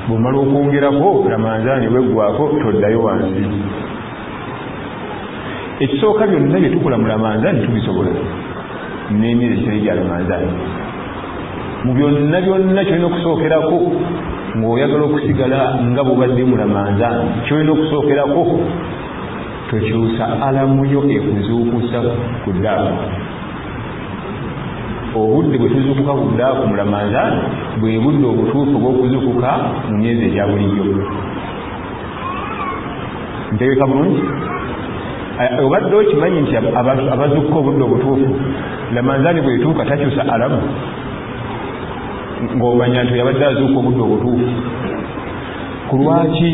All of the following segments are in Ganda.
bw'omala okwongerako ramanzaani bweggwako toddayo wansi. Ekisooka byonna bye tukola mu ramanzaani tubisobola n'emyezi kitali gya ramanzaani. Mu byonna byonna kyolina okusookerako ng'oyagala okusigala nga bw'obadde mu ramanzaani, kyolina okusookerako tokyusa alamu yo ekuzuukusa ku ddaaku. Obudde bwe tuzuukuka ku ddaaku mu ramanzaani bwe budde obutuufu bw'okuzuukuka mu myezi egya bulijjo. Ntegeka bulungi? Obadde okimanyi nti abazuukuka obudde obutuufu ramanzaani bw'etuuka takyusa alamu ng'omanya nti yabadde azuuka obudde obutuufu. Ku lwaki?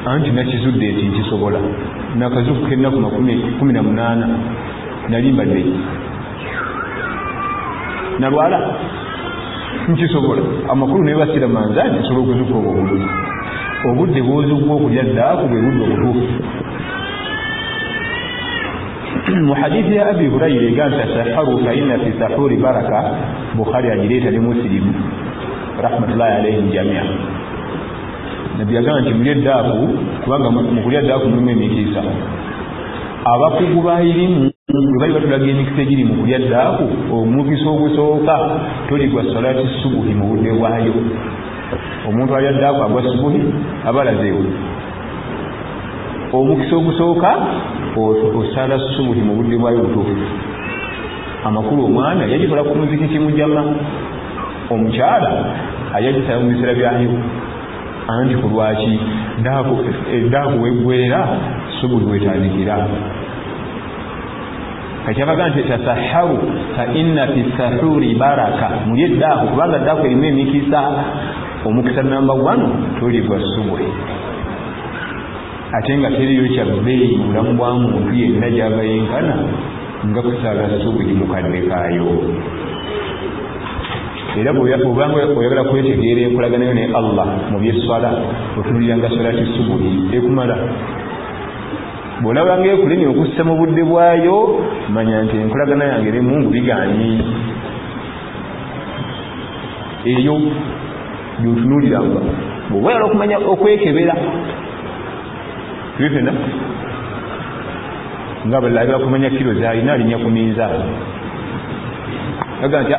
Anti nakizudde nti nkisobola, nakazuukuka ennaku 18 nali mbadde nalwala nkisobola, amakulu naye basira manzaani nsobola okuzuuka obudde. Obudde bw'ozuukuka okulya ddaaku bwe budde obutuufu. Mu hadithi ya Abi Hurayra egamba tasaharu fa inna fi sahuri baraka, Bukhari agireeta ne Muslim rahmatullahi alayhim jamia. Nabbi yagamba nti mulye ddaaku kubanga mu kulya ddaaku mulimu emikisa. Abakugu ba irimu bwe bali batulaga emikisa egiri mu kulya ddaaku, omukisa ogusooka toligwa salati subuhi mu budde bwayo. Omuntu alya ddaaku agwa subuhi abalazeewo. Omukisa ogusooka osala subuhi mu budde bwayo butuufu. Amakulu omwana yagikola ku muzikiti mu jama, omukyala ayagisala mu biseera byayo. Anti ku lwaki? Ddaaku weggwera subuhi wetandikira. Kakyabaga nti tasaharu fa inna fi sahuri baraka, mulye ddaaku kubanga ddaaku erimu emikisa. Omukisa namba 1 toligwa subuhi, ate nga teriyo kyabbeeyi mu bulamu bwa muntu yenna gy'aba yenkana nga kusala subuhi mu kadde kaayo. Era bw'obanga oyagala kwetegeera enkolaganayo ne Allah mu by'esswala, otunuliranga salati subuhi ekumala. Bw'olabanga ekuleni okussa mu budde bwayo, manya nti enkolagana yange ne Mungu bigaanyi. Eyo gy'otunuliranga bw'oba oyagala okumanya okwekebera. Tubifena nga bwe ayagala kumanya kilo z'alina alinnya ku minzaani. Aga nti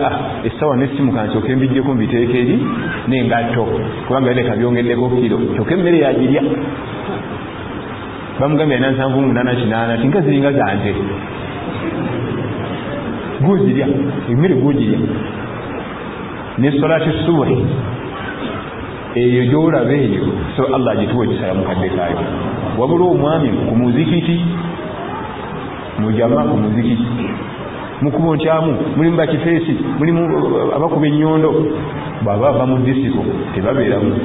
essawa n'essimu kansooke mbijjeko mbiteeka eri n'engatto kubanga leka byongeddeko kilo, kyokka emmere yagirya. Bamugambye alina 788 tinka ziringa zante. Guzirya emmere guzirya ne salati subuhi eyo gy'olaba eyo, so Allah agituwa ekisala mu kadde kaayo. Wabula omwami ku muzikiti, mujama ku muzikiti, mukubo nkyamu mulimu bakifeesi, mulimu abakuba ennyondo. Bw'aba bava mu disiko tebabeeramu,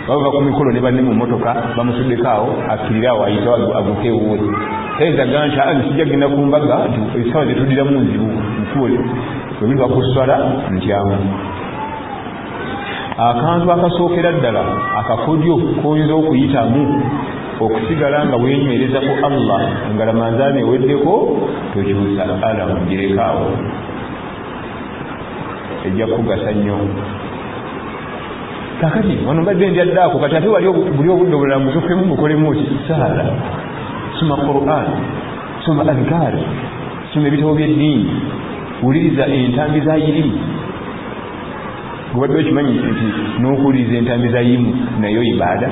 baba ku mikolo ne banne mu motoka bamusuddeko awo akkirirawo ayite aguke ewuwe. Teeza ganta sijja genda ku mbaga esawa zetuddiramu nzibu mukubo bwe biva ku sswala nkyamu. Akantu akasookera ddala akakodyo koyinza okuyitamu okusigala nga wenywereza ku Allah nga ramanzaani eweddeko, tokyusa alamu girekaawo, ejja kugasa nnyo. Kakati wano mbadde ndya ddaako, kati ate wali buli obudde obulala muzukemu mukolemu ki? Saala, soma Qur'an, soma adhkar, soma ebitabo by'eddiini, wuliriza entambi za irimu. Gubadde okimanyi nti n'okuwuliriza entambi za irimu nayo ibaada.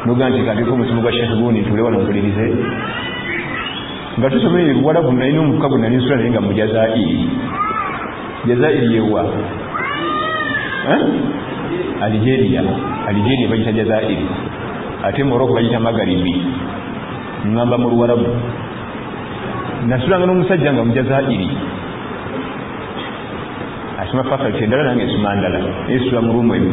Noga nti kandiko omusomo gwa Sheikh Guni tule wano mpulirize nga tusomere Luwarabu nalina omukago nali nsula naye nga mu Jazairi. Jazairi yewa Algeria bagita Jazairi, ate Morocco bagita Magharibi. Ngamba mu Luwarabu nasulanga n'omusajja nga mu Jazairi asoma faculty endala nange nsoma ndala, esula mu rumu emu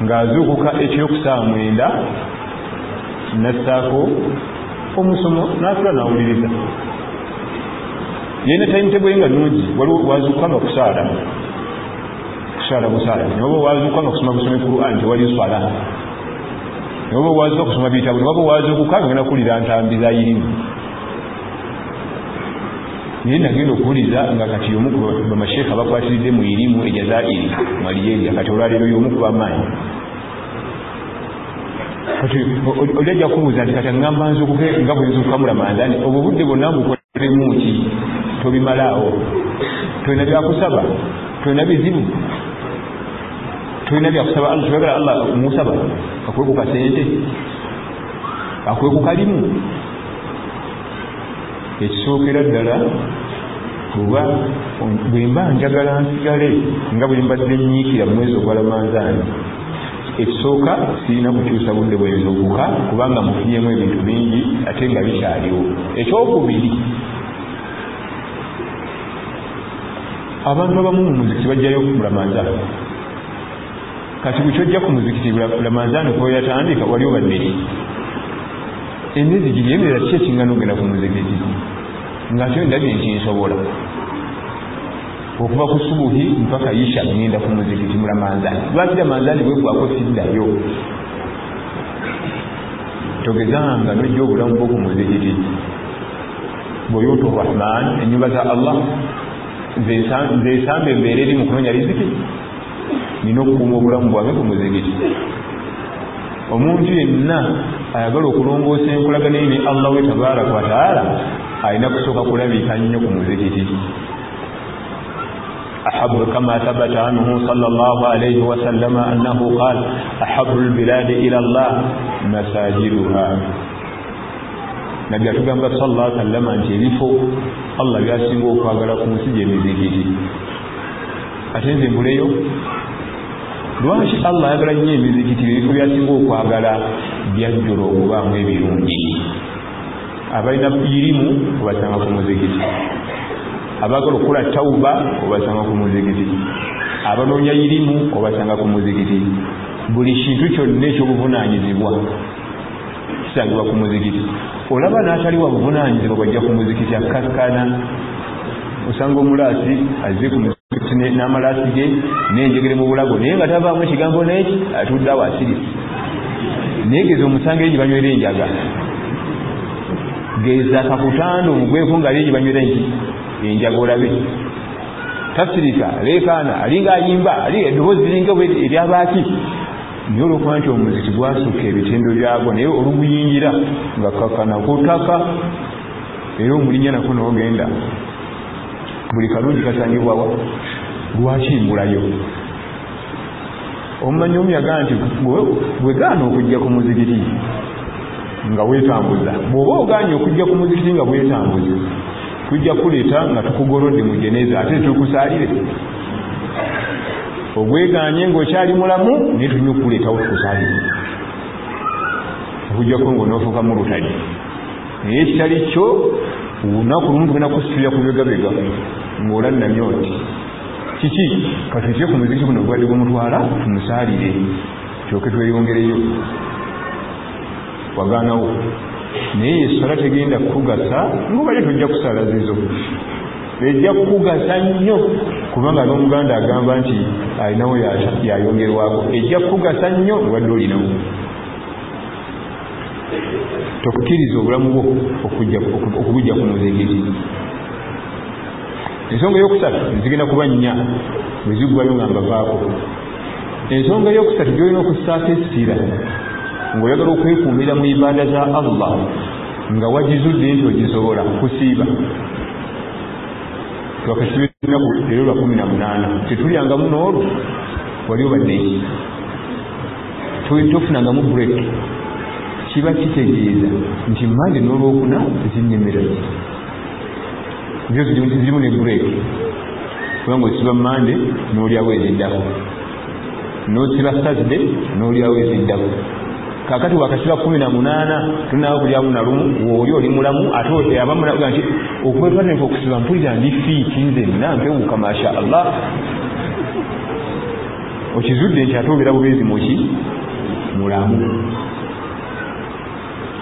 ng'azuukuka ekyokusaawa 9 nassaako omusomo n'asula n'awuliriza. Yena timetable nga nnungi, waliwo wazuukuka nga kusaala busaala, ne waba wazuukuka nga kusoma busome Qur'an tewali swala, ne waba wazuukuka kusoma bitabo, ne waba wazuukuka nga ngenda kuwulira ntambi za irimu. naye nagenda okuwuliza nga kati omu ku bamasheeka bakwatiridde mu irimu ejazairi mu Algeria kati olwaleero y'omu ku bamaanyi kati oli ajja kubuuza nti kati aŋŋamba nzukuke nga bwe nzukukamu Ramadani obwo budde bwonna bukolemu ki tobimalaawo tolina byakusaba tolina bizibu tolina byakusaba Allah tubagala Allah musaba akuwe ku kasente akuwe ku kalimu ekisookera ddala kuba bwe mba njagala nsigale nga bwe mbadde nyiikira mu mwezi ogwa Ramadani ekisooka sirina kukyusa budde bwe nzukuka kubanga mufunyemu ebintu bingi ate nga bikyaliwo ekyokubiri abantu abamu mu muzikiti bajjayo ku Ramadani kati bwe kyojja ku muzikiti Ramadani ko yatandika wali obaddeki emyezi giri emirala ki ekingana ogenda ku muzikiti ng'ate ndabye nti nsobola okuva ku subuhi mpaka isha ngenda ku muzikiti mu Ramadani lwaki Ramadani bwegwako siddayo togezanga nojja obulamu bwo ku muzikiti buyutu Rahman ennyumba za Allah nze esambe embeera eri mu kunoonya riziki nina okukuuma obulamu bwange ku muzikiti omuntu yenna ayagala okulongoosa enkolagana ye ne Allah we tabaraka wa taala alina kusooka kulabika nnyo ku muzikiti أحب كما ثبت عنه صلى الله عليه وسلم أنه قال أحب البلاد إلى الله مساجدها نبي أتوقع صلى الله عليه وسلم أن تلفو الله ياسنغو فاغلقكم سجي مزيكي أتنزي مبليو lwaki Allah ayagala nnyo emizikiti ebifo byasinga okwagala byajjula okubaamu ebirungi abalina irimu obasanga ku muzikiti abagala okukola tawuba obasanga ku muzikiti abanoonya irimu obasanga ku muzikiti buli kintu kyonna ekyobuvunaanyizibwa kisangibwa ku muzikiti olaba n'ataliwa buvunaanyizibwa bwajja ku muzikiti akakkana osanga omulaasi azze ku muzikiti n'amalaasi ge n'enjegere mu bulago naye nga tavaamu ekigambo n'eki atudde awo asirisi naye geza omusanga egi banywera enjaga geza kakutanda omugweko nga egi banywera enjaga olabe tasirika leekaana alinga ayimba ali eddoboozi liringa eryabaaki naye olwokuba nti omuziki gwasukka ebitendo byagwo naye oluguyingira nga kakkana kutaka era omulinya nako noogenda buli kalungi kasangibwawa lwakimbulayo omumanyi omuyaga nti bwegaana okujja ku muzikiti nga weetambuza bw'oba ogaanye okujja ku muzikiti nga bwetambuza tujja kuleeta nga tukugolodde mu jeneza ate tukusaalire ogweganye ng'okyali mulamu naye tulina okuleetawo tukusaalire okujjako ng'onoofuuka mu lutali naye ekitali kyo olunaku lumu tugenda kusitulira ku bigabega ng'olannamye oti kiki katutye ku muziki guno gwali gumutwala tumusaalire kyoke tweyongereyo wagaanawo naye essola tegenda kukugasa ng'obalye tojja kusala zizo ejja kukugasa nnyo kubanga n'omuganda agamba nti alinawo yayongerwako ejja kukugasa nnyo wadde olinawo tokkiriza obulamu bwo okubujja ku muzikiti ensonga eyokusatu zigenda kuba nnya bwe ziggwayo nga mbavaako ensonga eyokusatu gyolina okussaako essira ng'oyagala okwekuumira mu ibaada za Allah nga wagizudde nti ogisobola kusiiba twakasiba ennaku leero lwa 18 tetulyangamu n'olwo wali obadde tofunangamu break kiba kitegeeza nti mande n'olwokuna zinnyemera byo zirimu ne break kubanga osiba mande n'olyawo eziddako n'osiba Saturday n'olyawo eziddako kakati wakasiba 18 tunawo kulyamu na lumu oli oli mulamu ate abamulaga nti okwetwatirifu okusiba mpulira ndi fiiti nzenna mpewuka masha Allah okizudde nti ate obeera bubeezi muki mulamu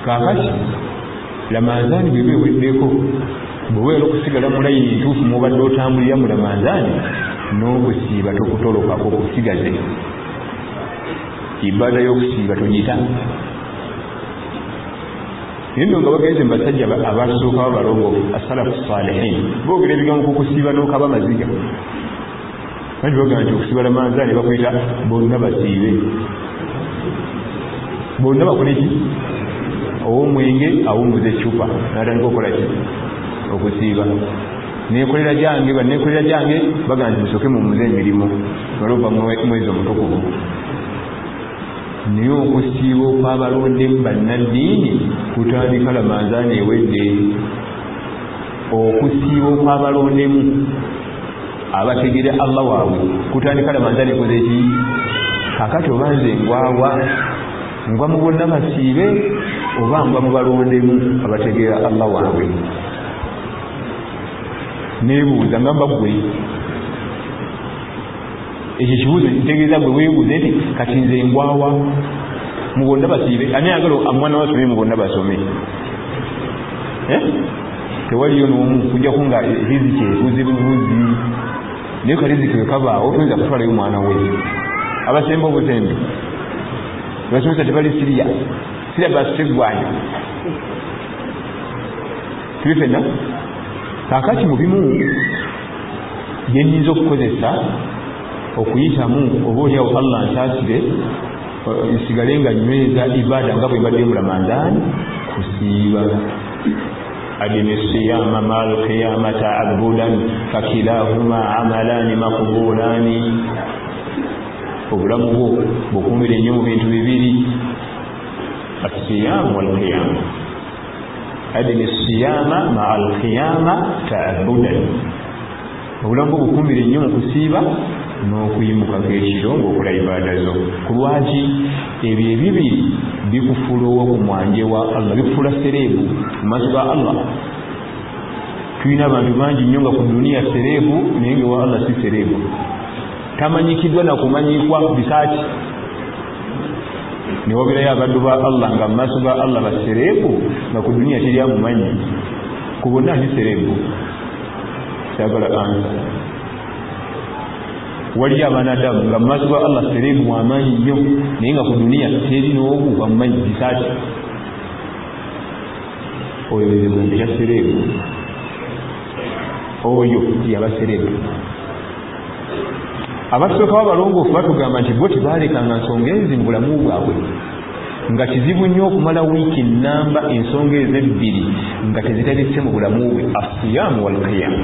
kakati Ramadani bweba eweddeko bweweera okusigala mu layini ntuufu mubadde otambulira mu Ramadani n'okusiiba tokutolokako kusigaze ibada y'okusiiba togita nino nga bagenze mbasajja abasooka babalongo as-salafu salihin boogera ebigambo ku kusiiba n'okaba maziga bali bagamba nti okusiba Ramadani bakuyita bonna basiibe bonna bakole ki ow'omwenge awummuza ecupa n'atandika okukola ki okusiiba neekolera gyange banneekolera gyange bagamba nti musooke mummuze emirimu olwova mwezi omutukuvu naye okusiiba okwabalondemu bannaddiini kutandika Ramadani ewedde okusiiba okwabalondemu abategere Allah waabwe kutandika Ramadani koze ki kakati oba nze ngwa mu bonna basiibe oba ngwa mu balondemu abategera Allah waabwe neebuuza ngamba ggwe ekyo kibuuzo kitegeeza gwe weebuuze nti kati nze ngwawa mu bonna basiibe ani ayagala omwana wasome mu bonna basome tewaliyo n'omu kujja kunga riziki ebuzibubuzi naye kariziki we kabaawo tuyinza kutwalayo omwana we abasemba obusembe basomesa tebali siriya basiteggwanya tuli fenna kakati mu bimu bye nnyinza okukozesa okuyitamu oba oliawo Allah nsaasire nsigale nga nyweza ibaada nga bwe mbadde mu Ramadani kusiiba adini siyama mal qiyamata abudan fakilahuma amalani makbulani obulamu bwo bukumire nnyo mu bintu bibiri as-siyam wal qiyam adini siyama ma al qiyama ta'abudan obulamu bwo bukumire nnyo mu kusiiba n'okuyimuka ng'ekiro ng'okola ibaada zo ku lwaki ebyo ebibiri bikufuula owokumwanje wa Allah bikufuula sereebu mu maaso ga Allah tulina abantu bangi nnyo nga ku duniya sereebu naye nga wa Allah si sereebu tamanyikiddwa na kumanyikwa bisaaki ne wabirayo abaddu ba Allah nga mu maaso ga Allah basereebu nga ku duniya teri amumanyi ku bonna ni sereebu kyagala ansa wali abanadamu nga maaso ga Allah sereebu wamaanyi nnyo naye nga ku duniya teri n'obu bamumanyi bisaaki oyo ebigambo kya sereebu oyo yaba sereebu abasooka b'abalongoofu batugamba nti bo tebaalekanga nsonga ezi mu bulamu bwabwe nga kizibu nnyo okumala wiiki nnamba ensonga ezo ebbiri nga tezitabisse mu bulamu bwe as-siyaamu wal qiyam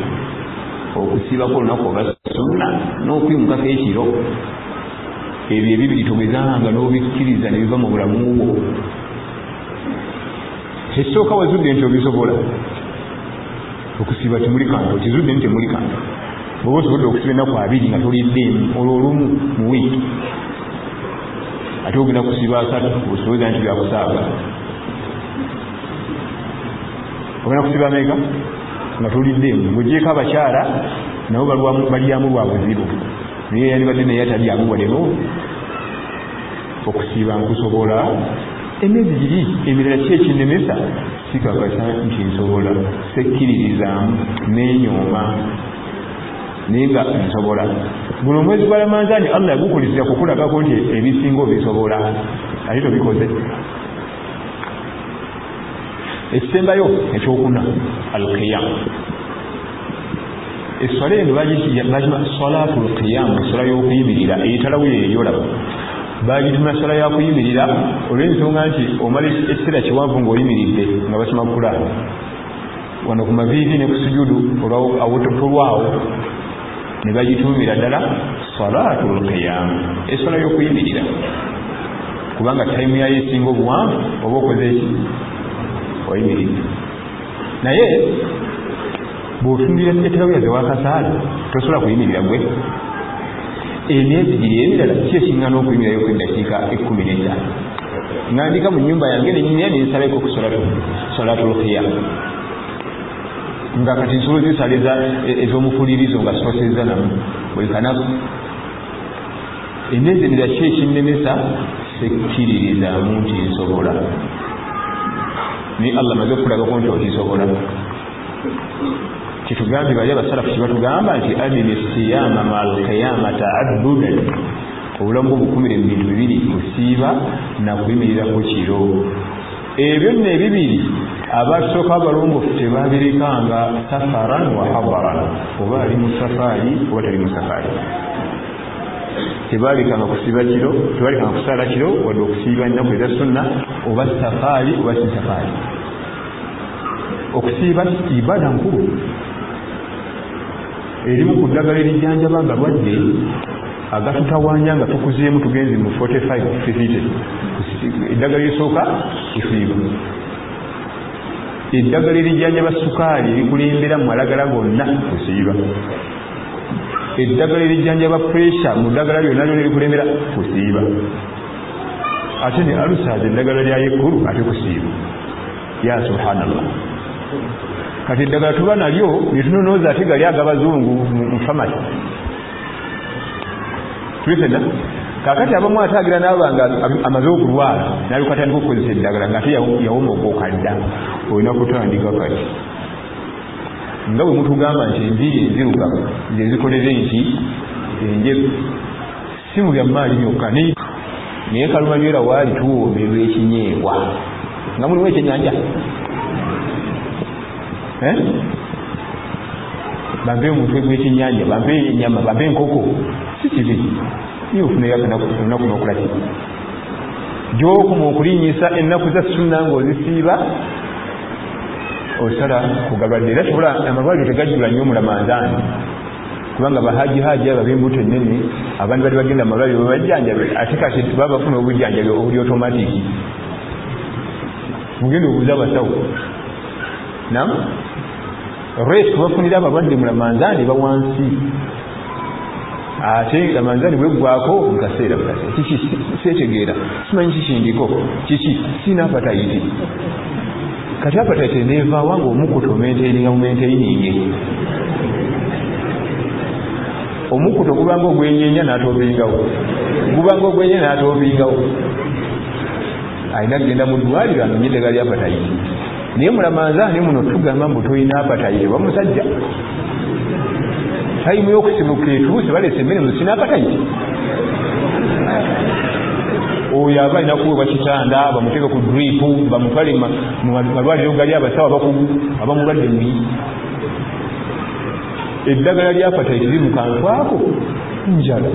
okusiibako olunaku oba sunna n'okwimukako ekiro ebyo ebibiri togezanga n'obikkiriza ne biva mu bulamu bwo ekisooka wazudde nti obisobola okusiiba temuli kanto kizudde nti temuli kanto bwoba osobodde okusiba ennaku abiri nga toliddeemu olwo olumu mu wiiki ate ogenda kusiba asatu osobooza nti byakusaaga ogenda kusiba meega nga toliddeemu ng'ogyeko abakyala nabo balyamu lwa buzibu naye yalibadde naye atalyamu wadeno okusiiba nkusobola emyezi giri emirala ki ekinnemesa sikakasa nti nsobola sekkiririzaamu nenyooma naye nga nsobola guno omwezi gwa Ramadani Allah yagukulizira kukulagako nti ebisinga obisobola ate tobikoze ekisembayo ekyokuna al-qiyam esswala eno bagima salatu al-qiyam esswala y'okuyimirira eyitalawo eyolaba bagituma esswala yakuyimirira olw'ensonga nti omala ekiseera kiwanvu ng'oyimiridde nga basoma Qur'an wano ku maviivi ne ku sujudu awotolwawo ne bagitumira ddala salatu al-qiyam esswala y'okuyimirira kubanga tayimu yayo esinga obuwanvu oba okoze eki oyimiridde naye bw'otumbira eterawiya zewakasaala tosobola kuyimirira gwe emyezi giri emirala ki ekiŋŋana okuyimirayo ku eddakiika 15 ŋŋandika mu nnyumba yange nenyumya nensalako ku salatul qiyam nga kati nsobola zisaliza ez'omufulirizo nga sitosezza namu buli kanaku emyezi emirala ki ekinnemesa sekkiririzaamu nti nsobola ni Allah maze okulagako nti okisobola kitugambye bali abasalafu kibatugamba nti adini siyama mal qiyama ta'addudan obulamu bwobukumire mu bintu bibiri kusiiba na kuyimirira ku kiro ebyo nno ebibiri abasooka abalongoofu tebabirikanga safaran wa hadaran, oba ali mu safaari oba tali mu safaari. Tebalikanga kusiiba kiro, tebalikanga kusaala kiro wadde okusiiba ennaku eza sunna, oba safaari oba si safaari. Okusiiba ibada nkulu. Erimu ku ddagala erijjanjaba nga lwadde agatutawanya nga tukuzeemu tugenze mu 45-50. Eddagala erisooka kusiiba. Eddagala erijjanjaba sukaali erikulembera mu malagala gonna kusiiba. Eddagala erijjanjaba pressure mu ddagala lyonna lyonna erikulembera kusiiba. Ate ne alusaazi eddagala lyayekkulu ate kusiiba. Ya subhanallah. Kati eddagala tuba nalyo netunonooza ate gali ag'abazungu mu famasi. Tulifena kakati abamu ataagira n'abanga amaze okulwala n'alukatandika okukozesa eddagala ng'ate yawoma okwokadda, olina kutandika kati nga bwe mutugamba nti enviiri enzirugavu nze zikolere nti enjeru si mu byammaali byokka naye kalumanywera waali tuwoomerwa ekinyeebwa nga mulimu ekyenyanja bampe omutwe gw'ekyenyanja, bampe enyama, bampe enkoko, si kibi niyo ofunayo olunaku n'okulaki gy'okuma okulinnyisa ennaku za sunna ng'ozisiiba osala kugalwadde. Era kibula amalwaliro tegajjula nnyo mu Ramadani kubanga bahajihaaji abo ab'embuto ennene abandi bali bagenda mu malwaliro bebajjanjabe ate kati baba bafuna obujjanjabi obuli otomatiki. Mugenda obuuza abasawo nam rate kubafunira abalwadde mu Ramadani bawansi, ate Ramadani bweggwako mu kaseera kiki seetegeera simanyi kikindiko kiki sina apatayiti. Kati apatayiti neevaawa ng'omukutu omenteininge omukutu gubanga ogwenyenya n'atoobingawo, gubanga ogwenyenya n'atoobingawo, alina kugenda mu ddwaliro anonye eddagala lya apatayiti. Naye mu Ramadani muno tugamba mbu toyina apatayiti oba musajja tayimu y'okusibuka etuuse balese emmere musina apatayiti. Oyo aba alina kuweebwa kitanda bamuteeke ku dripu bamutwale mu malwaliro gali abasawo abakugu abamulwadde muli. Eddagala lya apatayiti liri mu kantu ako njala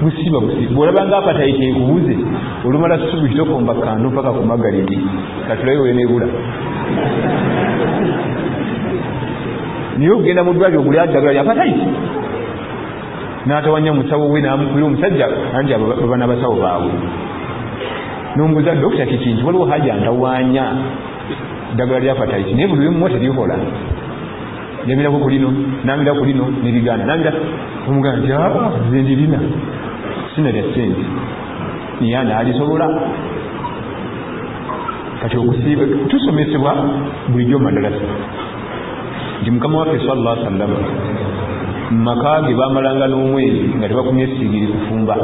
busiba bw'olabanga apatayiti ekubuze olumala subu kitokomba kantu paka ku magharibi katulayo wenebula niyo ogenda mu ddwaliro ogula ddagala lya apatayiti n'atawanya musawo we n'amukulira omusajja anti babana basawo baabwe n'ombuuza dokita kikinti waliwo haja ntawanya ddagala lya apatayiti naye buli lwemu terikola yamirako ku lino namira ku lino nerigana namira omugana nti nze ndirina sina lya ssente niye anaalisobola. Kati okusiiba tusomesebwa bulijjo mu madalasa nti mukama waffe sallallahu alaihi wasallam mumaka ge bamalanga n'omwezi nga tebakumye sigiri kufumba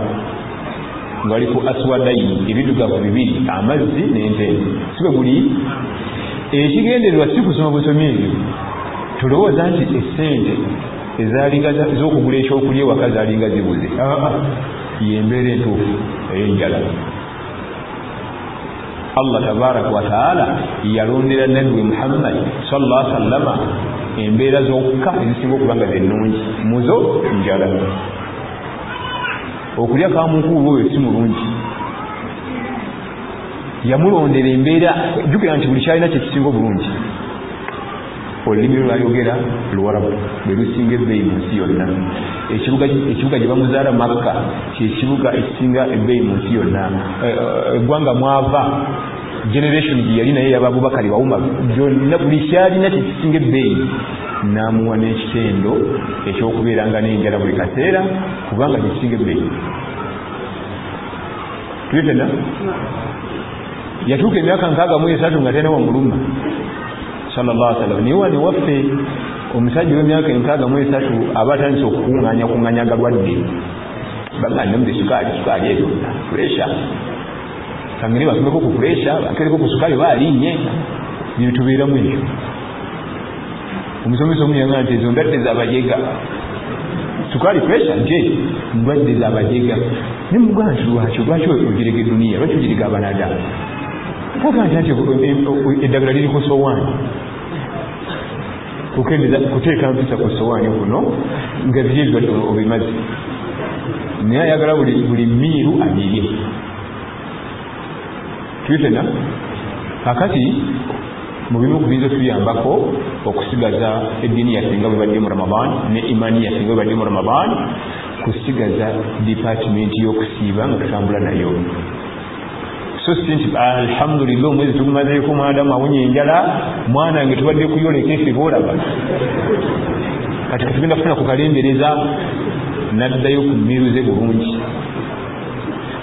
nga wali ku aswadaini ebiddugavu bibiri amazzi n'entenzi sibe guli ekigendererwa si kusoma busomi ebyo tulowooza nti essente ezalinga ez'okugula ekyokulya ewaka zalinga zibuze. Yembeera entuufu ey'enjala. Allah tabaraka wa taala yalondera nabbi Muhammad sallallahu alaihi wasallama embeera zokka ezisinga okuba nga zennungi muzo njala. Okulya kamukuulu oyo si mulungi, yamulondera embeera jjukira nti buli kyalina kyekisinga obulungi. Olulimi lwayogera Luwarabu lwe lusinga ebbeeyi mu nsi yonna. Ekibuga gye bamuzaala Makka kyekibuga ekisinga ebbeeyi mu nsi yonna. Eggwanga mwava generation gye yali naye yaba Abubakari bawuma byonna buli kyalina kyekisinga ebbeeyi n'amuwa n'ekitendo ekyokubeeranga n'enjala buli kaseera kubanga kyekisinga ebbeeyi. Tulitena yatuuka emyaka 63 nga tena wamuluma sallallahu alaihi wasallam. Niwe wani waffe omusajja w'emyaka 63 aba atandise okukuŋŋaanya agalwadde baganda mu sukaali ezo pressure kangeri basomeko ku pressure bakereko ku sukaali baalinnye byetubeeramu ekyo. Omusomesa omu yangana nti ezo ndwadde z'abajega sukaali pressure nje ndwadde z'abajega ne mugamba nti lwaki ogirega eduniya lwaki ogirega abanadamu kagamba nti eddagala liri ku sowaani kuteeka mpisa ku sowaani kuno nga biyezwa obimazi naye ayagala buli miiru abirye tuyitena kakati mu bimu ku binza tuyambako okusigaza eddiini yaffe nga bwe badde mu Ramadan ne imaani yaffe nga bwe badde mu Ramadan kusigaza dipatimenti y'okusiiba nga tutambula nayo so si nti alhamdulillah omwezi tugumazeeko mwadamu awunye enjala mwana wange tubadde kuyoleka efe boolaba kati katugenda kufuna kukalembereza naddayo ku mmiruze bulungi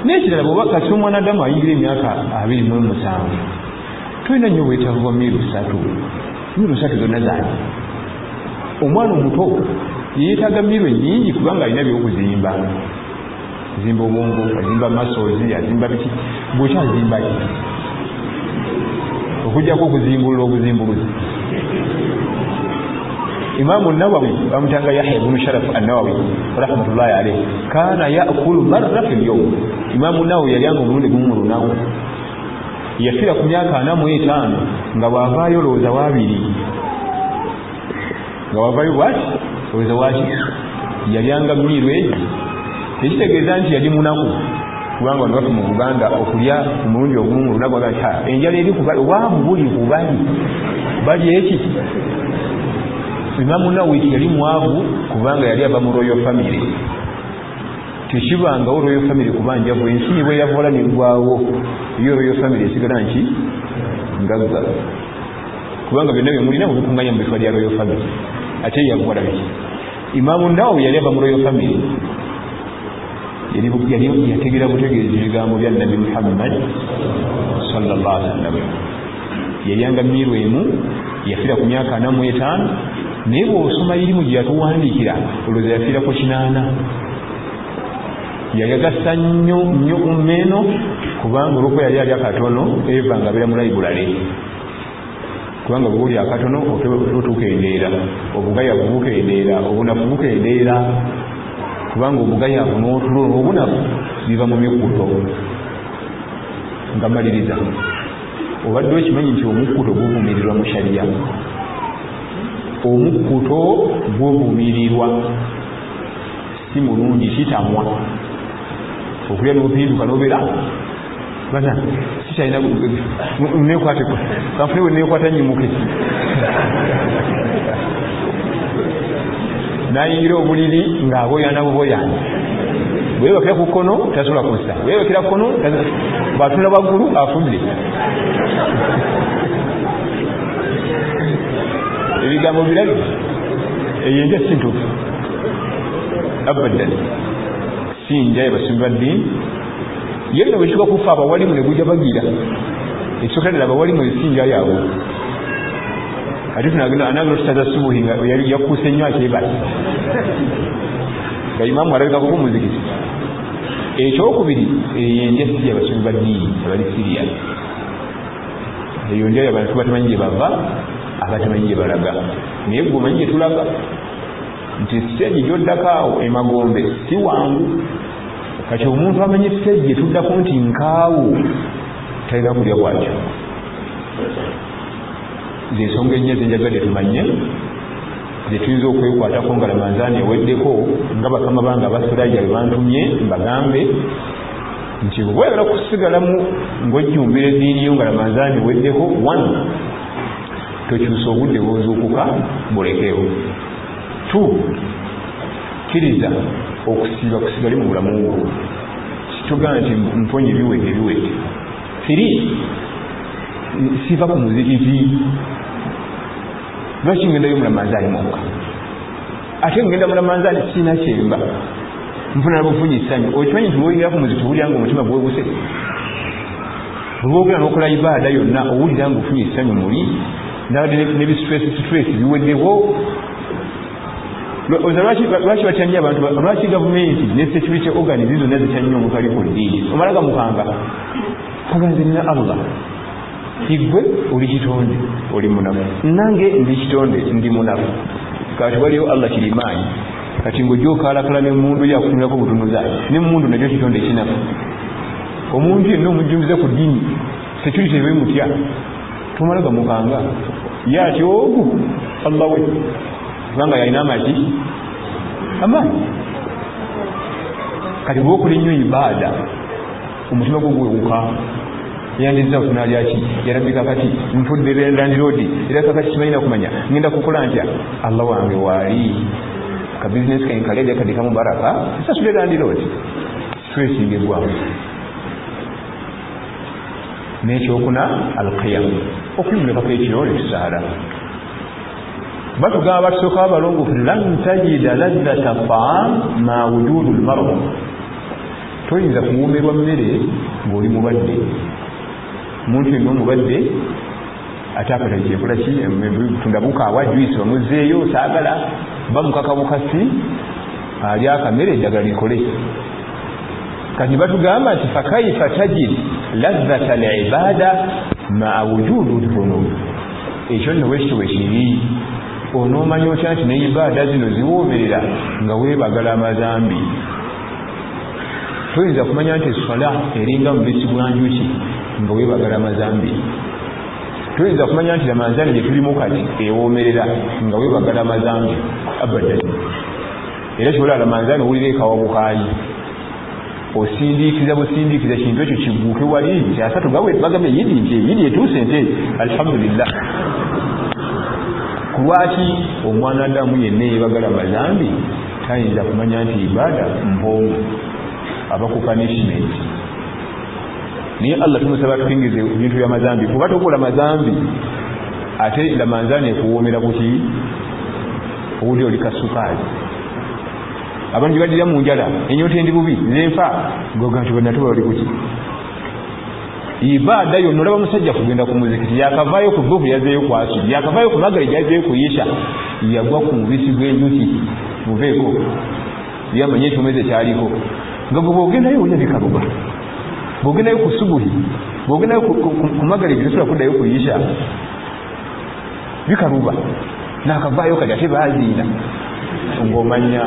n'ekirala bw'oba kasi omwana adamu ayingira emyaka 27 tulina nnyo obwetaavu bwa miiru 3 zonna zaani omwana omuto yeetaaga miiru ennyingi kubanga alina byokuzimba azimba obwongo azimba masozi azimba biki bw'okyazimba ki okugjako okuzimbulula obuzimbuluzi Imaamu Nawawi bamutanga Yahya ibn Sharaf an-Nawawi rahmatullahi alayhi kana ya'kulu marra fil yawm. Imaamu Nawawi yalyanga omulundi gumu mu lunaku yafira ku myaka 45 nga bwavaayo lowooza waabiri nga wavaayo bwati lowooza waki yalyanga miiru egyo tekitegeeza nti yali munaku kubanga wano baffe mu Buganda okulya omulundi ogumu mu lunaku agati enjala eri waamu buli kubali bali eki Imaamu Nawawi yali mwavu kubanga yali ava mu royal family tekibangawo royal family kubanja bwensi bwe yavola negwawo iyo royal family esigala nki ngagga kubanga byonna byemulina mubikunganya mu bifo lya royal family ate yakola biki Imaamu Nawawi yali ava mu royal family yali yategera butegeezi ebigambo bya Nabi Muhammad sallallahu alaihi wasallam yalyanga miiru emu yafira ku myaka 45 naye bw'osoma irimu gye yatuwandiikira olowooza yafiira ku 8 yayagasa nnyo ummeeno kubanga olw'okuba yali ali akatono eva nga abeera mu layibulale kubanga bwe oli akatono otukendeera obugayavu bukendeera obunafu bukendeera kubanga obugayavu n'otulo n'obunafu biva mu mikuto nga maliriza obadde okimanyi nti omukkuto guvumirirwa mu shariya omukkuto guvumirirwa si mulungi kitamwa okulya n'opinduka n'obeera bana sikyalina nekwate kanfune we nekwata nyimuke nayingira obuliri ng'aboyana buboyana bwebakira ku kkono tasobola kussa bwebakira ku kkono bwatula waggulu afudde ebigambo birabi eyenja sintuufu abadan sinja yabasumbi baddiini ye bino bwekituka kufa abawalimu ne gujja bagira ekisooka ddala abawalimu esinja yaabwe ate tunagenda anagenda tutaza subuhi nga yali yakuuse nnyo akyebala nga imaamu alabika kuko muzikiti ekyokubiri eyenja si yabasumbi baddiini abali siriya eyo nja yabantu batamanyi gye bava abatamanyi gye balaga naye gwe omanyi gye tulaga nti siteegi gy'oddako awo emagombe si wangu kati omuntu amanyi siteegi gye tuddako nti nkaawo talina kulya bwatyo zensonga ennya zenjagadde tumanye zetuyinza okwekwatako nga Ramadhaani eweddeko nga bakama bange abasirayira bwe bantumye mbagambe nti bwe oyagala kusigalamu ng'ojjumbira eddiini yo nga Ramadhaani eweddeko 1 tokyusa obudde bw'ozuukuka bulekewo 2 kkiriza okusiiba kusigale mu bulamu bwo kitugamba nti mponye ebiwete 3 siva ku muzikiti lwaki ngendayo mu Ramadhaani mwaka ate ngenda mu Ramadhaani sina kyemba nfuna nabufunye essanyu okimanyi nti lwoyingira ku muzikiti owulira nga omutima gwebuse olwogera n'okola ibaada yonna owulira nga ofunye essanyu muli nebisitress biweddewo lwaki batyannyo abantu lwaki gavumenti ne security organis zonna zityannyo omuntu ali ku ddiini omala gamukanga kaganze nina Allah igwe oli kitonde oli munafu nange ndi kitonde ndi munafu kati waliyo Allah kirimaanyi kati ng'ojja okaalakala n'emundu yakutunulako butunuza n'emundu nakyo kitonde ekinafu omuntu yenna omujjumbize ku ddiini tetuli tebemutya tumalaga mukanga yati ogu Allah we kubanga yalina amaki amaanyi kati bwokuli nnyo ibaada omutima gwo gwewuka yandiza okunalyaki yarabika kati nfudde landiroodi era kakati kimanyina kumanya ngenda kukola ntya Allah wange waali ka bizinesi kankalede kadi kamu baraka sasule landiroodi twesingibwamu n'ekyokuna alqiyam okuyumulekako ekiro netusaala batugamba batusooka abalongofu lan tajida lazzata taam ma wujudu lmarad toyinza kuwumirwa mmere ng'oli mulwadde omuntu yenna omulwadde ate akatalikyekola ki tunda bukaawa juisi bamuzeeyo saagala bamukaka bukasi ali akamere eddagala likole kati batugamba nti fakaifa tajid lazzata libada maa wujudu dhunub ekyo nno bwekityo bwekiri onoomanya otya nti neibaada zino ziwoomerera nga weebagala amazambi toyinza kumanya nti eswala eringa mubisi gwa njuki nga weebagala amazambi toyinza kumanya nti lamanzaani gye tulimu kati ewoomerera nga weebagala amazambi abadan era kyola lamanzaani owulira ekawa bukaayi osindiikiza busindiikiza kintu ekyo kiguuke wali kyasatu bagambye yidi nti yidi etuuse nte alhamdulillah kulwaki omwana adamu yenna yeebagala amazambi tayinza kumanya nti ibaada mpoomu aba ku punishment naye Allah tumusaba tukingize ebintu by'amazambi kuba tokola mazambi ate lamanzaani ekuwoomera buki owuli oli kasukaali abantu gibadira mu njala enyoota endi bubi zenfa goga nti bannatuba bali kuki ibaada yonna olaba musajja kugenda ku muzikiti yakavaayo ku vuvu yazeeyo ku asuli yakavaayo ku magari yazeeyo ku yisha yagwa ku mubisi gw'enjuki muveeko yamanye ekyomezi kyaliko nga gwe bw'ogendayo olya bikaluba bw'ogendayo ku subuhi bw'ogendayo ku magari bitosobola kuddayo ku yisha bikaluba nakavaayo kati ate baaziina ng'omanya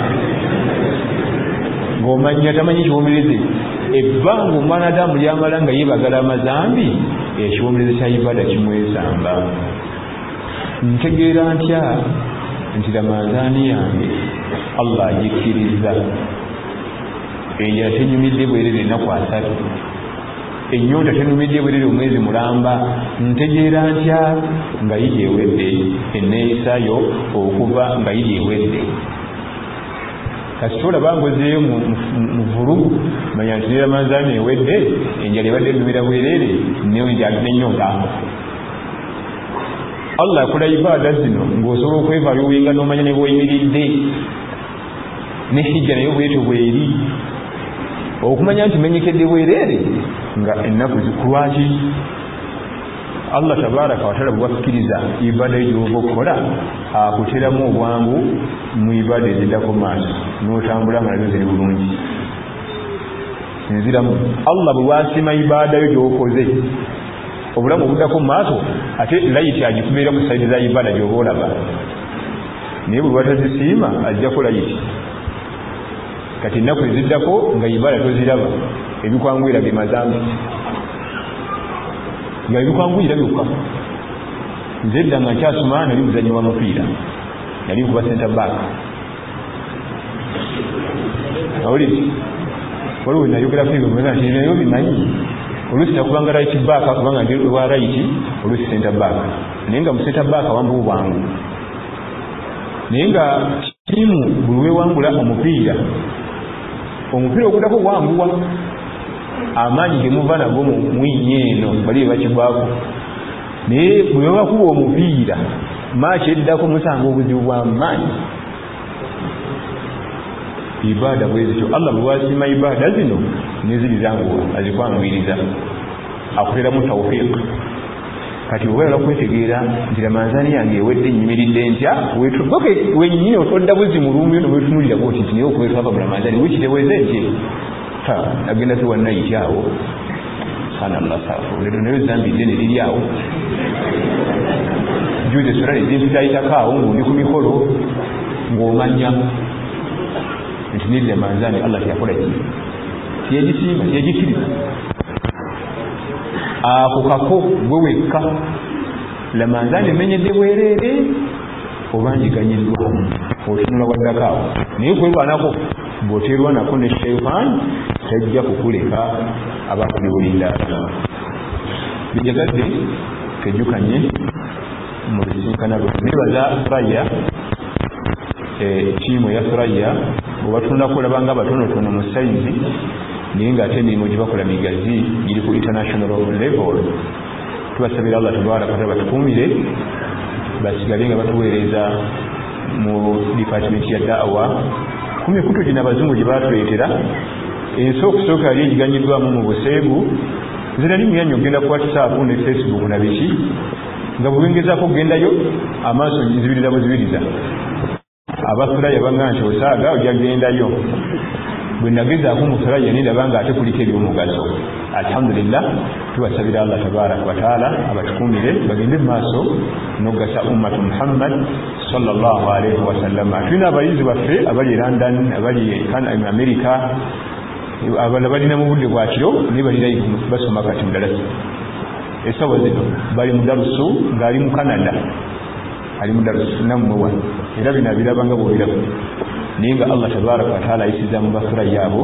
tamanyi ekiwomereze ebbanga omwana adamu lyamala nga yeebagala amazambi ekiwomereze kya ibaada kimwesamba ntegeera ntya nti lamanzaani yange Allah agikkiriza enjala tenyumidde bwerere ennaku 3 ennyonta tenumidde bwerere omwezi mulamba ntegeera ntya nga yidi ewedde enneeyisayo okuva nga yidi ewedde kasitola bangozeeyo mu vulugu manya nti neramanzaani ewedde enjala ebadde ennumira bwerere n'ennyonta Allah akola ibaada zino ng'osobola okwevaayo obuyinga n'omanya ne bw'oyimiridde ne hijja naye bwetyo bweri okumanya nti menyekedde bwerere nga ennaku zikulwaki Allah tabaraka wataala bwakkiriza ibaada gy'ova okukola akuteramu obwangu mu ibaada eziddako maaso n'otambula nga nazo ziri bulungi nziramu Allah bwe bwasiima ibaada yo gy'okoze obulamu obuddako mu maaso ate layiti agikubeera ku saidi za ibaada gy'oba olaba naye bwe bwatazisiima ajjako layiti kati ennaku eziddako nga ibaada toziraba ebikwanguyira bye mazambi nga ebikwanguyira byokka nze edda nga nkyasoma nali muzanyi wa mupiira nali nkuba center back awulire waliwo nayogera kuibemweza nti nayo bimanyi oluusi nakubanga right back kubanga ndi wa right oluusi center back naye nga mu center back wambu bwangu naye nga tiimu buli wewangula omupiira oguddako wanguwa amaanyi gemuva nago mwinyi eno bali bakigwako naye bwe babakuba omupiira maaki eddako musanga obuzibu bw'amaanyi ibaada bwe zityo Allah bwe wasiima ibaada zino neziri zanguwa azikwanguyiriza akuteramu tawfiiq kati obeera kwetegeera nti lamanzaani yange ewedde nyimiridde ntya wenyini otodda buzi mulumbi no wetunulira bwoti nti naye okwetwava mu lamanzaani wikiteweze nti agenda sewannayityawo subhanallah safu leero nayo zambidde ne liri awo juze sola nezimpitayitako ngundi ku mikolo ng'omanya nti neri lamanzaani Allah teyakola ki tiyegisiima tiyegikiriza ako kako gwe wekka lamanzani emenyedde bwereere oba njiganyiddwamu otunula waddakaawo naye kwerwanako bw'oterwanako ne shaytan tajja kukuleka abakuli bulinda bijagadde kejjukanye mu bisinkana bwe nebaza Suraya tiimu ya Suraya bwebatunulako olabanga abatonotono mu sayizi naye ng'ate emirimu gye bakola migazi giri ku international level tubasabira Allah tabaraka wa taala batukuumire basigale nga batuweereza mu department ya da'wa ku mikutu gino abazungu gye batuleetera ensi okusooka yali egiganyiddwamu mu buseegu nzira limu yanyo ogenda ku WhatsApp ne Facebook na biki nga bwengezaako okugendayo amaaso nzibiriza buzibiriza abasuraya banga nti osaaga ojja gendayo bwe nagezaako musuraya nindaba nga ate kuliko ebyomugaso alhamdulillah tubasabira Allah tabaraka wa taala abatukuumire bagende mu maaso n'okugasa ummatu Muhammad sallallahu alaihi wasallam. Tulina abayizi baffe abali e London, abali e America, abala balina mu budde bwa kiro naye balirayo basoma kati mu darasa esawa zino bali mu darusu ng'ali mu Canada, ali mu darusu nammwe wano era bino abirabanga bw'obiraba naye nga Allah tabaraka wa taala ayisiza mu basura yaabo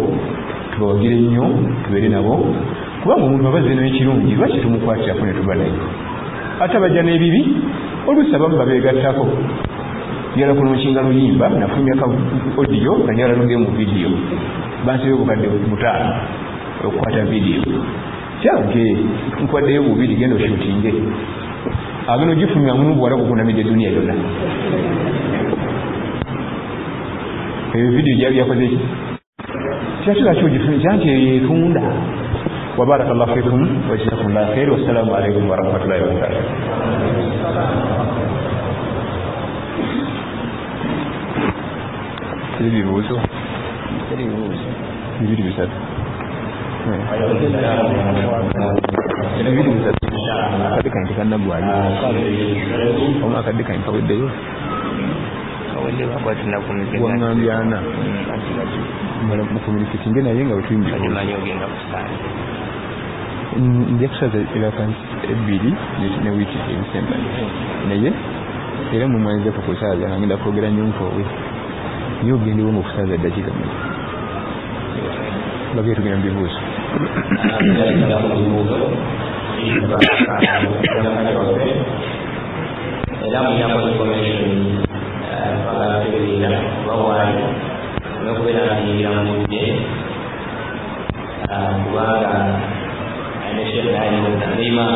tubawagire nnyo tubeere nabo kubanga omuntu abazze n'ekirungi lwaki tumukwatiraku ne tuba naye ate abajja n'ebibi oluusi abamu babeegattako njala kuno nkinga luyimba nafulumya ka audio nga njala nogeye mu vidiyo bansibe bukadde mutaano okukwata vidiyo kyange nkwaddeyo bubiri genda oshutinge agenda ogifulumya mumu buwala kukunamidde duniya yonna eyo vidiyo gyali yakoze ki kyatulaki ogifulumya kyanti yetunda wabarakallahu fikum wa jazakumullahu khair wassalamu alaikum warahmatullahi wabarakatuh. Ibibuzo bibiri bisatu bibiri bisatu akadde kange kannaggwali omu akadde kange kaweddeyo waŋŋambye ana mala mu communicate nge naye nga wetuyingira nja kusaza evakansi ebbiri ne wiiki ebisemba naye era mumanyizeko kusaaza nga ngenda kwogera nnyo nkoowe niyo ogendewo nga okusaaza ddakiika mmeka bagee tugenda mu bibuuzo era munyako information bagategeera bawaali nokubeera nayingira mu budde kubanga ayina sheekh ayinaima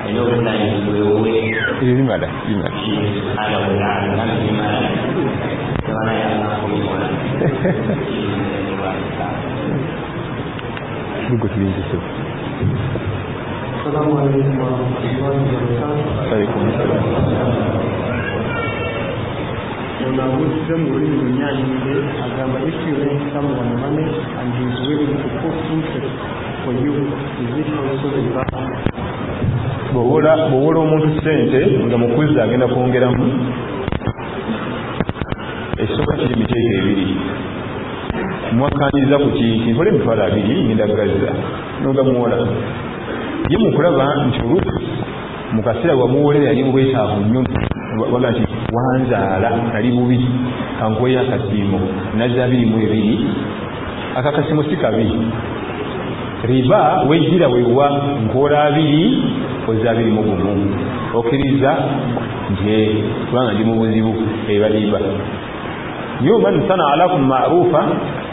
ayina obuvunanyizibwa obwe bimala subhanahu wa taala namwe bimala tabana yanakumikola lugo tulinziso Assalamu alaikum warahmatullahi wabarakatuh. Alaikum assalam. Unaguze mu rurimi runyanyige agamba if you lend someone money and he is willing to put interest for you, is it also riba? Bw'owola omuntu ssente nga mukuzza agenda kwongeramu ekisooka kiri miteeko ebiri mwakkaniriza ku kintu nkole emitwalo abiri ngenda gazza noga muwola ye mukulaba nti oluusi mu kaseera wamuwolera yali mubwetaavu nnyo waga nti wanzaala nali bubi kankweyo akasiimo nazza 22 akakasiimo si kabi riba wejjira wewa nkola 2 oza 21 okkiriza nti kubanga ndi mu buzibu eba riba yo man sanaa lakum ma'rufa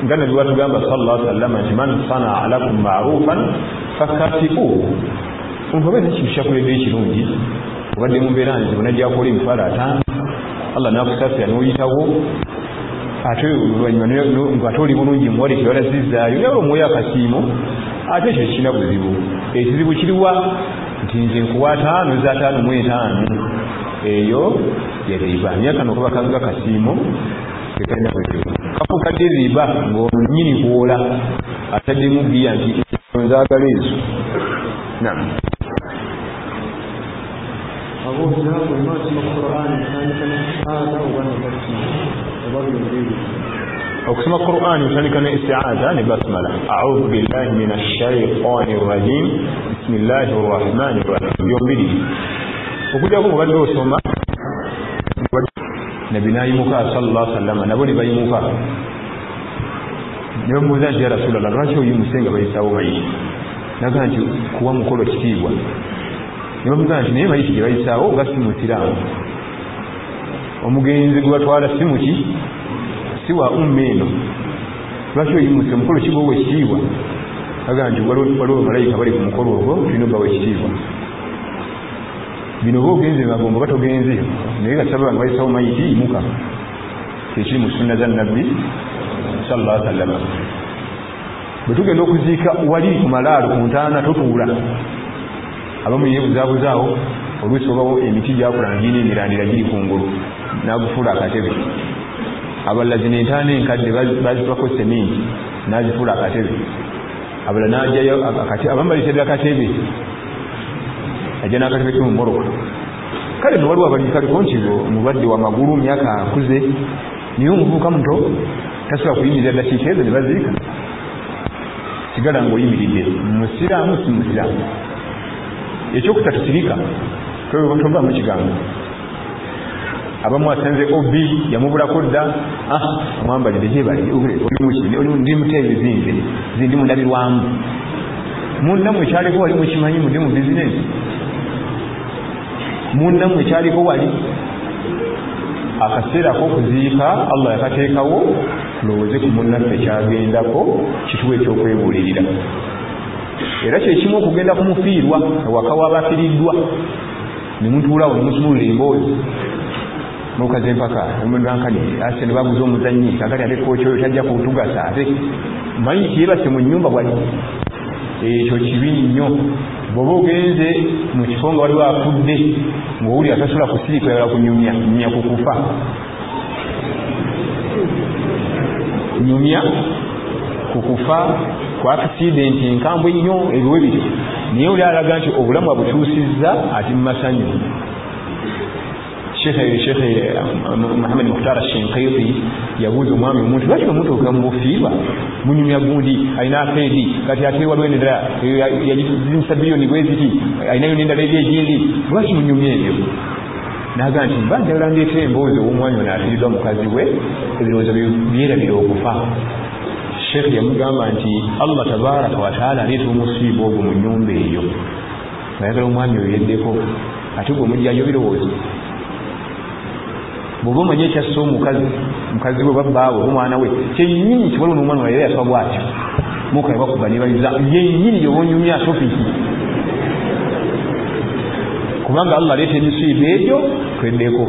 nga nabi watugamba sallallahu alaihi wasallam nti man sanaa lakum ma'rufan fakatibuhu omuntu oba ekintu kyakoledde ekirungi obadde mu mbeera nzibu najja akola emitwalo 5 Allah nakusasira n'oyitawo ate oluvannyuma ng'ate oli bulungi muwale tebalazizaayo naye omwoyo akasiimo ate ekyo kirina buzibu ekizibu kiriwa nti nze nkuwa 5 za 5 mu 5 eyo yeriba myaka nokuba kaga kasiimo tekalina buzibu kafukadde riba ng'onyini kuwola ataddemu giya nti nzaagala ezo nam okusoma Qur'an utandika ne isti'aza ne basmala a'udhu billahi minash shaytanir rajim bismillahi rrahmani rrahim yombiri okujjako mubadde osoma nabi nayimuka sallallahu alaihi wasallam nabo ne bayimuka ne bamubuuza nti ya rasulallah lwaki oyimuse nga bayisaawo mayiti nagaa nti kuwa mukolo kitiibwa ne bamugaa nti naye mayiti gye bayisaawo nga si musiraamu omugenzi gwe batwala si muki si wa eno lwaki oyimuse omukolo kigwowa ekitiibwa nagaa nti waliwo bamalayika bali ku mukolo ogwo tulina obbawa ekitiibwa bino ogenze ngagomba batogenze naye gasaba nga bayisaawo mayiti yimuka kyekiri mu sunna za nabbi sallallahu alaihi wasallam bwe tugenda okuziika wali ku malaalo ku ntaana totuula abamu yeebuzabuzaawo oluusi obawo emiti gyakulangina emirandira giri kungulu n'agufuula akatebe abalala zino entaana enkadde bazibako seminti n'azifuula akatebe abalala n'ajjayo abamu baliseddera akatebe ajja n'akatebe ky'omumoroka kale no waliwo abalikaliko nti mulwadde wa magulu myaka akuze niye omuvubuka muto tasobola kuyimirira ddakiika ezo ne baziika sigala ng'oyimiridde musiraamu si musiraamu ekyokusatu sirika tovaamu kigambo abamu asanze obi yamubulako dda omwambalire gyebali ndi muteeyo zindi mundabirwamu munnamu ekyaliko wali mukimanyi mundi mu bizinesi munnamu ekyaliko wali akaseera k'okuziika Allah yakateekawo tulowooze ku munnaffe kyagendako kituwa ekyokwebuulirira era kyekimu okugenda kumufiirwa ewaka w'abafiriddwa ne mutuulawo ne mutunulira emboozi mukaze empaka omulankani ase ne babuza omuzannyi kakati ate kooki oyo tajja kutugasa ate manyi kiyebase mu nnyumba bwali ekyo kibi nnyo bw'oba ogenze mu kifo nga waliwo afudde ng'owuli atasobola kusirika yala kunyumya kukufa nyumya kukufa ku akisidenti enkambwe ennyo ebiwe bityo naye oli alaga nti obulamu abutuusizza ati mu masanyu Sheikh Muhammad Mukhtar Shinqiti yabuuza omwami omuntu lwaki omuntu okamubufiirwa munyumya gundi alina afeedi kati ate waliwo endala yagizimisa biliyoni bweziti alinayo n'endala eri egindi lwaki munyumya ebyo naga nti mba njagala ndeeta emboozi ow'omwanya ono afiiriddwa mukazi we ebirowoozo byerabira okufa Sheikh yamugamba nti Allah tabaraka wataala aleeta omusiiba ogwo mu nnyumba eyo ayagala omwami oyo yeddeko ate gwe omugyayo birowoozo bw'oba omanye ekyassa omukazi we babbaawe omwana we kyennyini kiwaliwo n'omwana wa era yafa bwatyo mukaye bakuba nebaliza yennyini yobonyumya topiki kubanga Allah aleeta emisiiba egyo tweddeko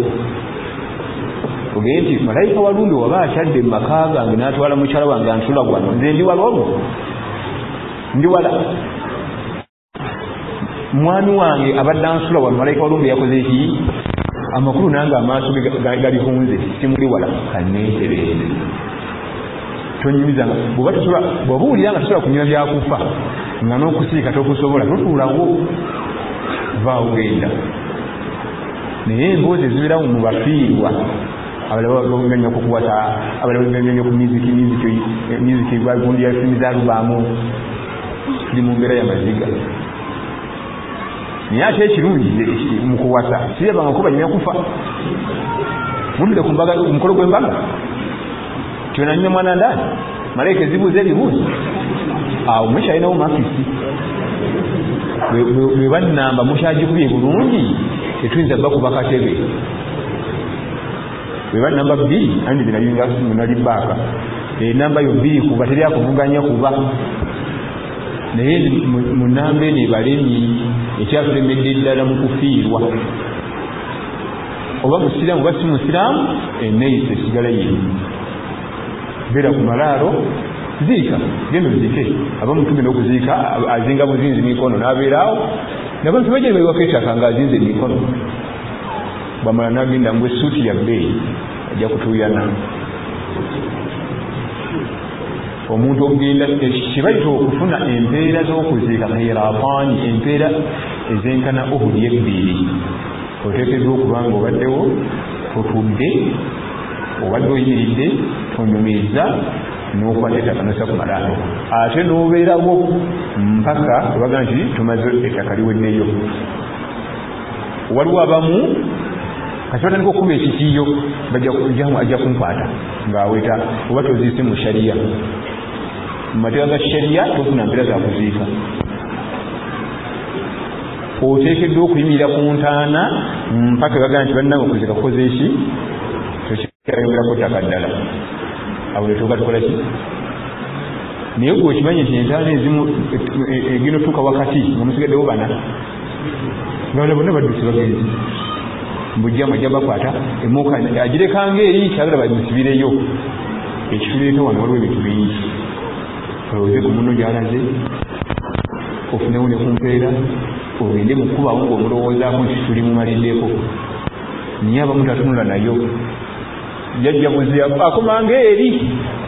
ogeye nti malayika walumbe waba akyadde mu maka gange n'atwala mukyala wange antula wano nze ndi wala olwo ndi wala mwami wange abadde ansula wano malayika walumbe yakoze eki amakulu nange amaaso galihunze simuli wala kaneetereze tonyumiza bw'oba owulira nga tosobola kunywa byakufa nga n'okusiika tokusobola totuulawo vaawo genda naye emboozi ezibeerawo mu bafiirwa abalabaganya okukwata abalabaganya ku miziki gundi ya fimi zalubaamu tuli mu mbeera y'amaziga naye ate ekirungi mu kuwasa siyabanga kuba nyina kufa mulire ku mbaga omukolo gw'embaga tyona nnyo mwana ndaani malayika ezibuuza ebibuuzo awo mukyalinawo makisi bwe bannamba mukyagikubye bulungi tetuyinza bakuba katebe bwe bannamba 2 andi binayinga munali baaka enamba yo 2 kuba teryakuvuganya kuba naye mu nnamba eno ebalemi ekyatulemedde ddala mu kufiirwa oba musiraamu oba si musiraamu enneeyisa esigala yemu beera ku malaalo ziika genda oziike abamu tugenda okuziika azinga buzinzi mikono n'abeeraawo nabantu bajja ne baiwako ettaka ng'azinze emikono bwamala n'agenda ngu essuuti ya bbeeyi ajja kutuuyana omuntu okugenda kibaita okufuna empeera z'okuziika khiraataani empeera ezenkana ohuli ebbiri oteekeddwa okuba nga obaddewo otudde obadde oyimiridde onyumiriza n'okwata ettaka nosa ku malaalo ate n'obeerawo mpaka tebaga nti tumaze ettaka liweddeyo. Waliwo abamu kati batandika okuba ekitiiyo ajja kunkwata ng'aweta oba toziise mu shariya. Mu mateeka ga shariya tofuna mpeera za kuziika. Oteekeddwa okuyimirira ku ntaana mpaka baga nti bannange okuziika kukoze eki tokyayongerako ttaka ddala. Awo netooka tukola ki? Naye gwe okimanyi nti entaana ezimu egenda otuuka wakati nga musigaddewo bana nga bonna badduse bagenzi mbujjamu ajja bakwata emmoka agirekanga eri kyagala bagisibireyo. Ekituleeta wano waliwo ebintu bingi. Olowooze ku muno gy'alaze ofunewo ne ku mpeera ogende mu kkubawo ng'omulowoozaako nti tuli mumaliddeko. Naye abamu tatunula nayo jajja buzi akomanga eri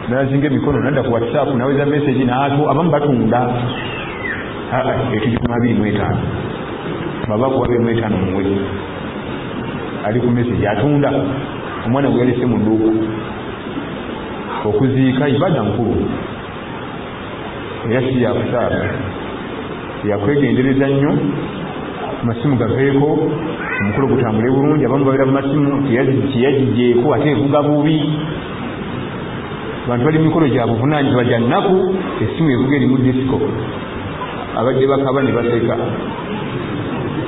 nazinga emikono nadda ku WhatsApp naweza message naato abamu batunda etugikuma 25 baba kuwa 25 muwe ali ku message atunda omwana gwe yalese mu dduuka. Okuziika ibada nkulu era si yakusaaga yakwegendereza nnyo. Masimu gaveeko omukulu gutambule bulungi. Abamu babeera mu masimu teyagijjeeko ate evuga bubi. Abantu bali mikolo gya buvunaanyizibwa gya nnaku essimu evuga erimu disiko abadde bakaba ne baseka.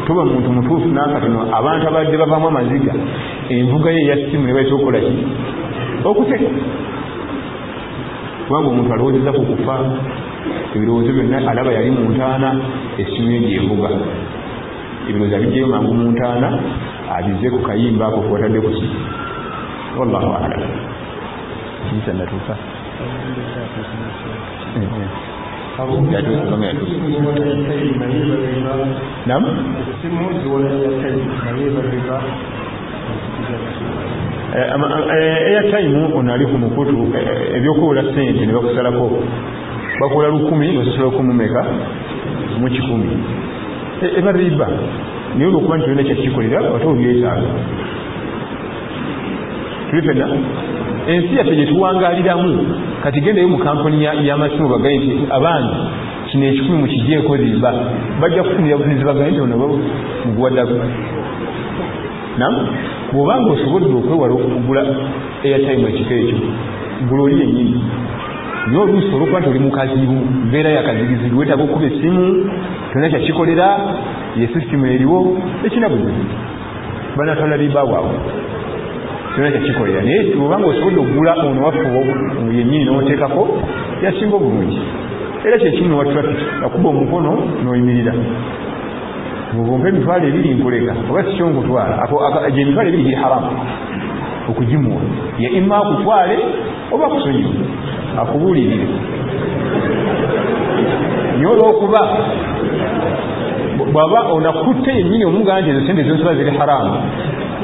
Toba muntu mutuufu n'akatono abantu abadde bavaamu amaziga envuga ye eya ssimu ne bayita okukola ki? Okuseka. Kubanga omuntu alowoozezza ku kufa ebirowoozo byonna alaba yali mu ntaana essimu ye gyevuga. Ebirowoozo abijjayo mangu mu ntaana abize ku kayimba ako kwatadde ku ki. Wallahu a'lam. Isa natuuka. Naam. Airtime ono ali ku mukutu ebyokuwola ssente ne bakusalako bakola 10 osasula 10 meka mu 10 eba riba. Naye olwokuba nti olina kyakikolera ate obyetaaga. Tulifena ensi yaffe gye tuwangaaliramu kati gendayo mu kampuni y'amasimu bagaye nti abangi kino 10 mukigyeko riba bajja kufunira buzinizi bagaye nti ono muguwaddaku. Naam, bw'obanga osobodde okwewala okugula airtime ekiko ekyo gula oli yennyini. Naye oluusi olwokuba nti oli mukazibu mbeera yakazigizibu weetaaga okuba essimu tolina kyakikolera ye sisitimu eriwo ekina buzibu banatwala riba waabwe tolina kyakikolera. Naye bw'obanga osobodde okugula ono waffe yennyini n'oteekako yasinga obulungi. Era kyekimu wa traffic akuba omukono n'oyimirira ng'ompa emitwalo 2 nkoleka oba si kyonkutwala gye emitwalo 2 giri haramu okugimuwa ya imma akutwale oba akusonyiwe akubuulirire. Naye olw'okuba bw'aba onakutte yennyini omugamba nti ezo sente zonsoba ziri haramu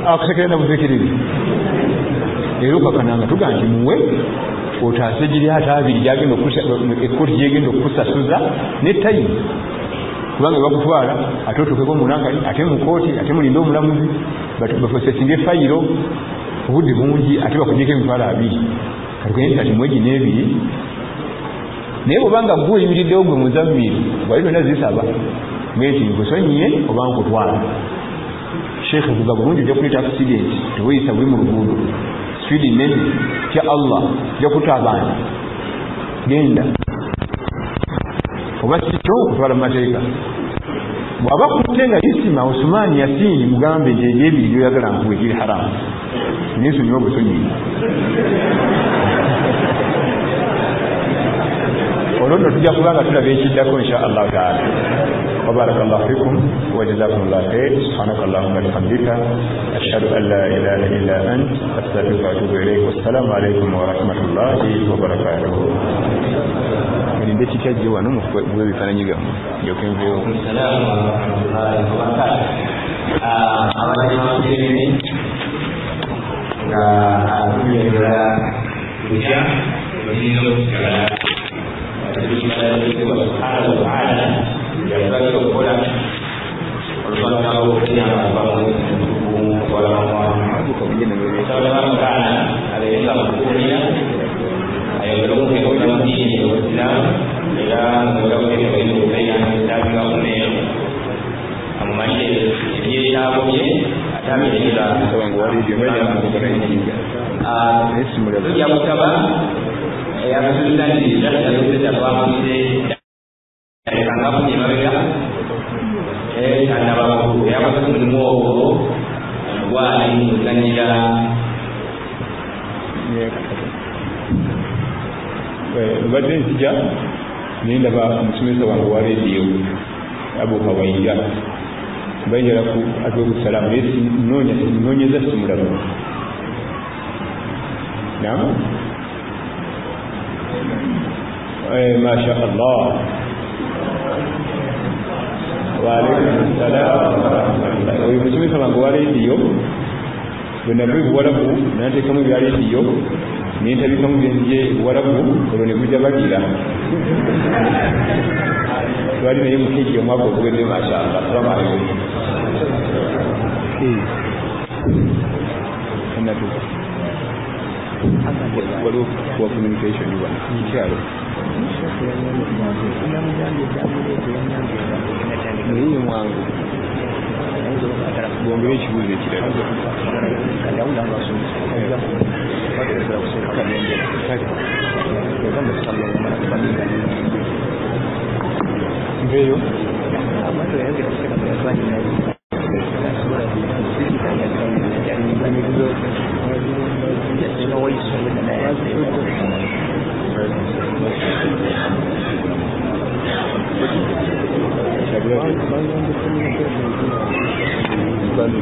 akusekera na buzekerezi. Era okakananga tuga nti muwe otaase giri ate 2 gyagenda ekkooti gyegenda okusasuza ne tayimu. Kubanga bakutwala ate otuukeko munankali ate mu kooti ate mulinde omulamuzi bafosesinga efayiro obudde bungi ate bakugyeko emitwalo 2 kati mwegi n'ebiri. Naye bw'obanga gwe oyimiriddewo gwe muzammiru wali byonna zisaba nti nkusonyiye oba nkutwala. Sheikh vuga bulungi ojja kuleeta accident teweyisa buli mu luguudo speedi nene tya Allah ojja kutta abantu genda oba kikyo okutwala mu mateeka. Bw'aba kutte nga isima Usmani Yasini mugambe nti egy'ebiri gyoyagala nkuwe giri haramu naye nsonyiwa obusonyiyi. Olwo nno tujja kubanga tulaba ekiddako insha Allah taala. وبارك الله فيكم وجزاكم الله خير. سبحانك اللهم وبحمدك أشهد أن لا إله إلا أنت أستغفرك وأتوب إليك. والسلام عليكم ورحمة الله وبركاته. Ninde kikajje wano mu bifaananyi byammwe yokenveewo. Assalamu warahmatullahi wabarakatuh. Abadde bamuterere nga atunyerera kutya olina okukala subhanahu wa ta'ala yabagala okukola oluvannyuma lw'okuyamba abamu okukola mukwana abeerenga mukuumira ayogere omukekola mu ddiini y'obusiraamu era ng'ogabukekola amalire ebyetaago bye ate abirekera tujja kusaba eyabasulisaniriza yalozeza twamuze kangafunye emabega anabakulu yakoze mulimu ogwo gwali muzanyira badde nsija nendaba omusomesa wange wa rediyo Abu Hawaija bayinjala ku atwekusalamu noonyeza simulaba nam masha Allah waalaikum salaam oyo musomesa wange wa rediyo bwenava ebuwalabu nanteekamu ebya rediyo nentabikamu byenje ebuwalabu olwo ne gujja bagira twali naye mukeeki omwaka oguwedde mashallah salamu alaikum waliwo kuwa communication wano mukyalo naye mwangu bwongere ekibuuzo ekirala nveeyo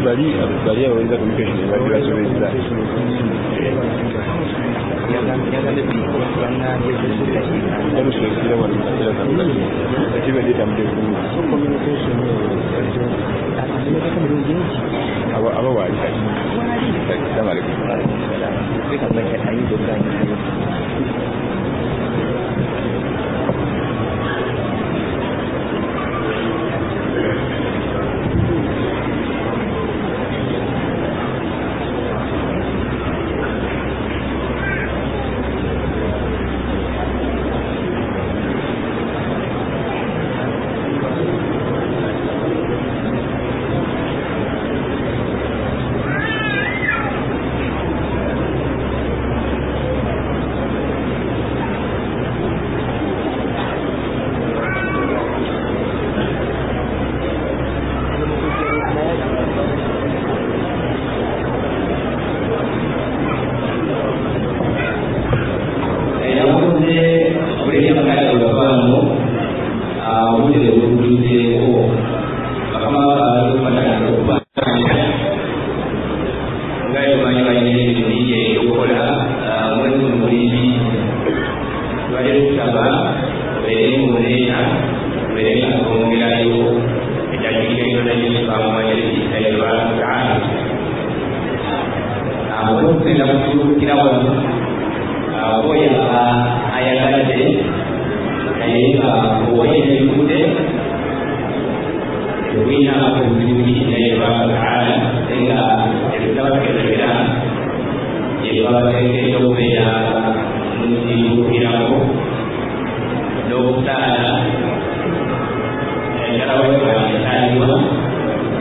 bali abaweza communication bali basobeza aba wali salamu alaikum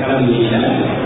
Alhamdulillah